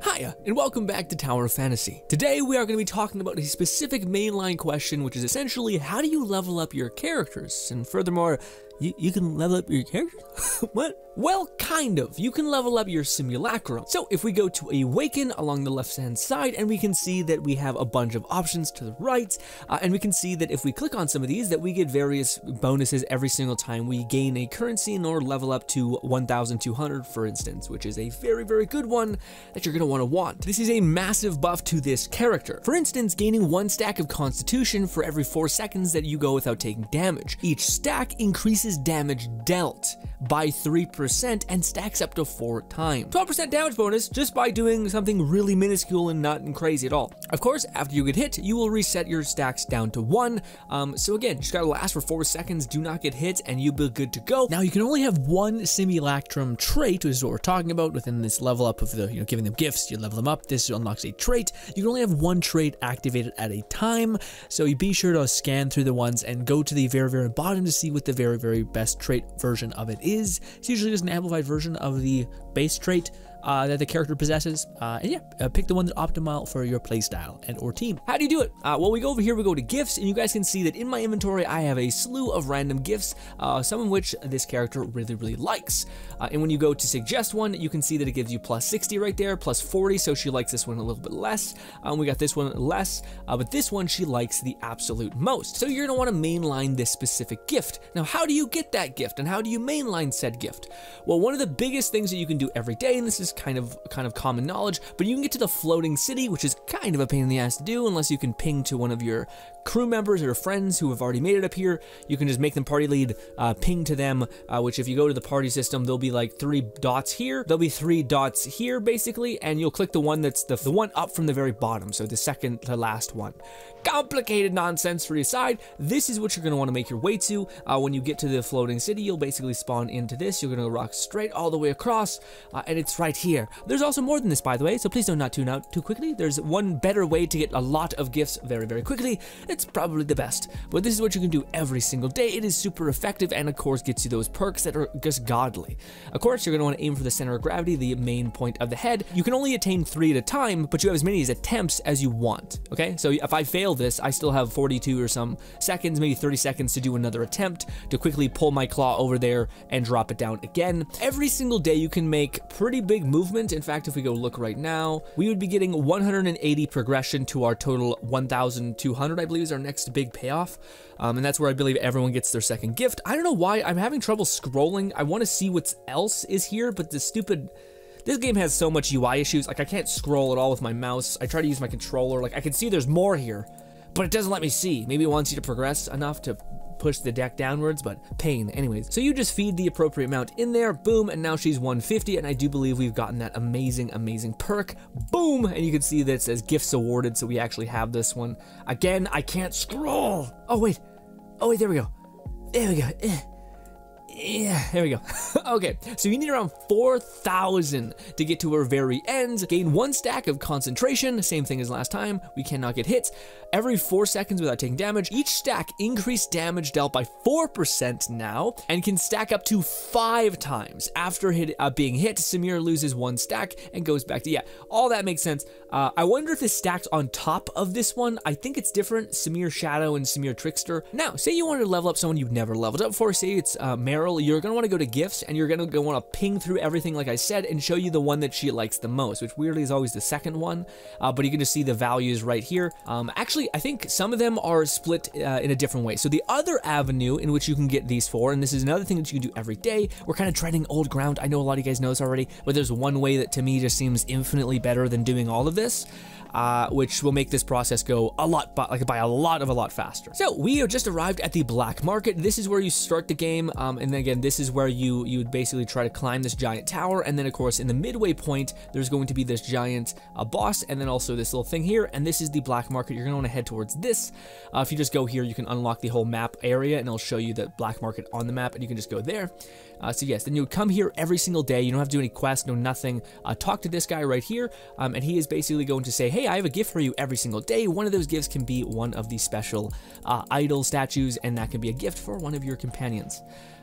Hiya, and welcome back to Tower of Fantasy. Today we are going to be talking about a specific mainline question, which is essentially, how do you level up your characters? And furthermore, you can level up your characters? What? Well, kind of. You can level up your simulacrum. So if we go to Awaken along the left-hand side, and we can see that we have a bunch of options to the right, and we can see that if we click on some of these, that we get various bonuses every single time we gain a currency in order to level up to 1,200, for instance, which is a very, very good one that you're going to want. This is a massive buff to this character. For instance, gaining 1 stack of Constitution for every 4 seconds that you go without taking damage. Each stack increases damage dealt by 3% and stacks up to 4 times. 12% damage bonus just by doing something really minuscule and not crazy at all. Of course, after you get hit, you will reset your stacks down to 1. So again, just gotta last for 4 seconds, do not get hit, and you'll be good to go. Now, you can only have 1 simulacrum trait, which is what we're talking about within this level up of the, giving them gifts, you level them up, this unlocks a trait. You can only have 1 trait activated at a time, so you be sure to scan through the ones and go to the very, very bottom to see what the very, very best trait version of it is. It's usually just an amplified version of the base trait that the character possesses, and yeah, pick the one that's optimal for your playstyle and or team. How do you do it? Well, we go over here, we go to gifts, and you guys can see that in my inventory I have a slew of random gifts, some of which this character really, really likes. And when you go to suggest one, you can see that it gives you plus 60 right there, plus 40, so she likes this one a little bit less. We got this one less, but this one she likes the absolute most. So you're gonna wanna mainline this specific gift. Now, how do you get that gift, and how do you mainline said gift? Well, one of the biggest things that you can do every day, and this is kind of common knowledge, but you can get to the floating city, which is kind of a pain in the ass to do unless you can ping to one of your crew members or friends who have already made it up here. You can just make them party lead, ping to them, which if you go to the party system, there'll be like 3 dots here, there'll be 3 dots here basically, and you'll click the one that's the one up from the very bottom, so the second to last one. Complicated nonsense for your side. This is what you're going to want to make your way to. When you get to the floating city, you'll basically spawn into this. You're going to rock straight all the way across, and it's right here. There's also more than this, by the way, so please do not tune out too quickly. There's one better way to get a lot of gifts very, very quickly. It's probably the best, but this is what you can do every single day. It is super effective, and of course gets you those perks that are just godly. Of course, you're going to want to aim for the center of gravity, the main point of the head. You can only attain 3 at a time, but you have as many attempts as you want, okay? So if I fail this, I still have 42 or some seconds, maybe 30 seconds to do another attempt to quickly pull my claw over there and drop it down again. Every single day you can make pretty big movement. In fact, if we go look right now, we would be getting 180 progression to our total 1,200, I believe is our next big payoff. And that's where I believe everyone gets their second gift. I don't know why I'm having trouble scrolling. I want to see what else is here, but this game has so much UI issues. Like, I can't scroll at all with my mouse. I try to use my controller. Like, I can see there's more here, but it doesn't let me see. Maybe it wants you to progress enough to push the deck downwards, but pain. Anyways, so you just feed the appropriate amount in there, boom, and now she's 150, and I do believe we've gotten that amazing, amazing perk, boom, and you can see that it says gifts awarded, so we actually have this one. Again, I can't scroll. Oh wait, there we go. There we go. Yeah, there we go. Okay, so you need around 4,000 to get to our very end. Gain 1 stack of concentration, same thing as last time. We cannot get hit. Every 4 seconds without taking damage. Each stack increased damage dealt by 4% now, and can stack up to 5 times. After being hit, Samir loses 1 stack and goes back to, yeah, all that makes sense. I wonder if this stacks on top of this one. I think it's different, Samir Shadow and Samir Trickster. Now, say you wanted to level up someone you've never leveled up for, say it's Meryl. You're going to want to go to gifts, and you're going to want to ping through everything like I said and show you the one that she likes the most, which weirdly is always the second one, but you can just see the values right here. Actually, I think some of them are split in a different way. So the other avenue in which you can get these for, and this is another thing that you can do every day, we're kind of treading old ground. I know a lot of you guys know this already, but there's one way that to me just seems infinitely better than doing all of this. Which will make this process go a lot, by a lot faster. So we have just arrived at the black market. This is where you start the game, and then again, this is where you would basically try to climb this giant tower, and then of course in the midway point, there's going to be this giant boss, and then also this little thing here, and this is the black market. You're going to want to head towards this. If you just go here, you can unlock the whole map area, and it'll show you the black market on the map, and you can just go there. So yes, then you would come here every single day. You don't have to do any quests, no nothing. Talk to this guy right here, and he is basically going to say, hey, I have a gift for you every single day. One of those gifts can be one of the special idol statues, and that can be a gift for one of your companions.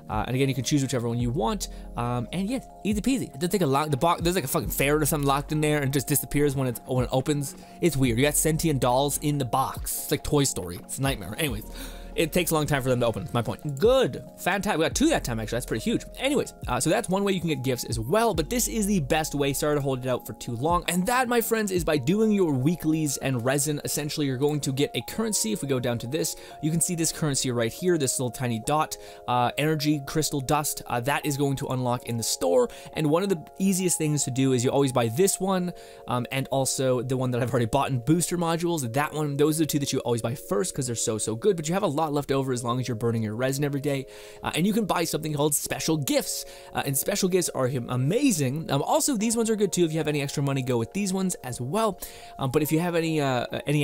And again, you can choose whichever one you want. And yeah, easy peasy. It doesn't take a lot. The box, there's like a fucking ferret or something locked in there and just disappears when it opens. It's weird. You got sentient dolls in the box. It's like Toy Story. It's a nightmare. Anyways. It takes a long time for them to open, my point. Good, fantastic. We got 2 that time, actually. That's pretty huge. Anyways, so that's one way you can get gifts as well, but this is the best way. Sorry to hold it out for too long. And that, my friends, is by doing your weeklies and resin. Essentially, you're going to get a currency. If we go down to this, you can see this currency right here, this little tiny dot, energy crystal dust. That is going to unlock in the store. And one of the easiest things to do is you always buy this one, and also the one that I've already bought in booster modules. That one, those are the 2 that you always buy first because they're so good, but you have a lot left over as long as you're burning your resin every day. And you can buy something called special gifts, and special gifts are amazing. Also, these ones are good too. If you have any extra money, go with these ones as well. But if you have any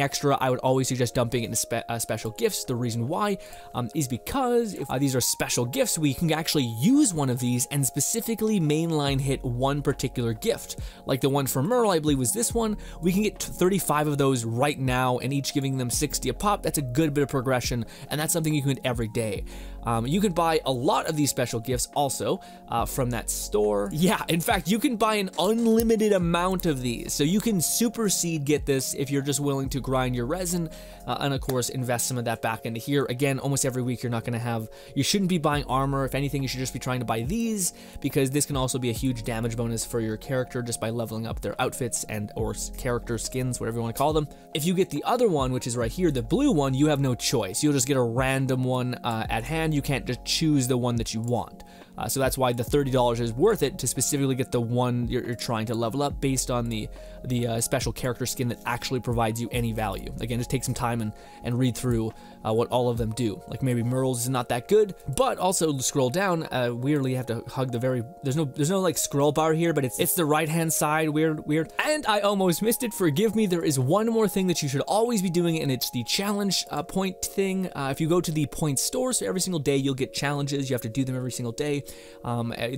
extra, I would always suggest dumping it into special gifts. The reason why is because these are special gifts. We can actually use one of these and specifically mainline hit one particular gift. Like the one for Merle, I believe was this one. We can get 35 of those right now, and each giving them 60 a pop. That's a good bit of progression, and that's something you can get every day. You can buy a lot of these special gifts also from that store. Yeah, in fact, you can buy an unlimited amount of these. So you can supersede get this if you're just willing to grind your resin and of course invest some of that back into here. Again, almost every week you're not going to have, you shouldn't be buying armor. If anything, you should just be trying to buy these because this can also be a huge damage bonus for your character just by leveling up their outfits and or character skins, whatever you want to call them. If you get the other one, which is right here, the blue one, you have no choice. You'll just get a random one at hand. You can't just choose the one that you want. So that's why the $30 is worth it to specifically get the one you're trying to level up based on the special character skin that actually provides you any value. Again, just take some time and read through what all of them do. Like maybe Merle's is not that good, but also scroll down. Weirdly, you have to hug the very, there's no like scroll bar here, but it's the right hand side. Weird. And I almost missed it. Forgive me. There is one more thing that you should always be doing, and it's the challenge point thing. If you go to the point store, so every single day you'll get challenges. You have to do them every single day.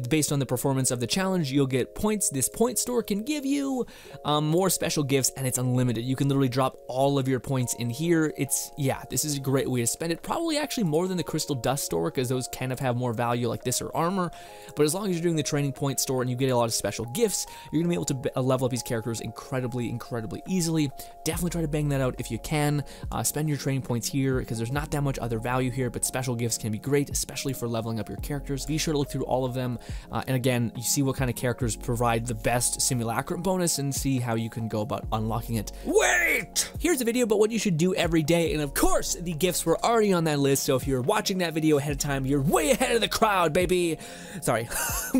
Based on the performance of the challenge, you'll get points. This point store can give you more special gifts, and it's unlimited. You can literally drop all of your points in here. This is a great way to spend it. Probably actually more than the crystal dust store, because those kind of have more value like this or armor. But as long as you're doing the training point store and you get a lot of special gifts, you're gonna be able to level up these characters incredibly easily. Definitely try to bang that out if you can. Spend your training points here because there's not that much other value here, but special gifts can be great, especially for leveling up your characters. Be sure to look through all of them, and again, you see what kind of characters provide the best simulacra bonus and see how you can go about unlocking it. Wait! Here's a video about what you should do every day, and of course, the gifts were already on that list, so if you're watching that video ahead of time, you're way ahead of the crowd, baby! Sorry,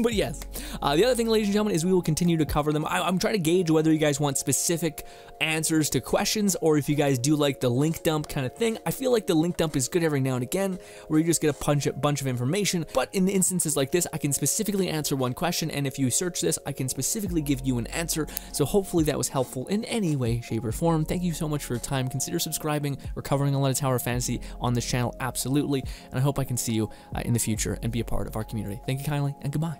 but yes. The other thing, ladies and gentlemen, is we will continue to cover them. I'm trying to gauge whether you guys want specific answers to questions, or if you guys do like the link dump kind of thing. I feel like the link dump is good every now and again, where you just get a bunch of information, but in instances like this, I can specifically answer one question, and if you search this, I can specifically give you an answer. So hopefully that was helpful in any way, shape, or form. Thank you so much for your time. Consider subscribing. We're covering a lot of Tower of Fantasy on this channel, absolutely, and I hope I can see you in the future and be a part of our community. Thank you kindly, and goodbye.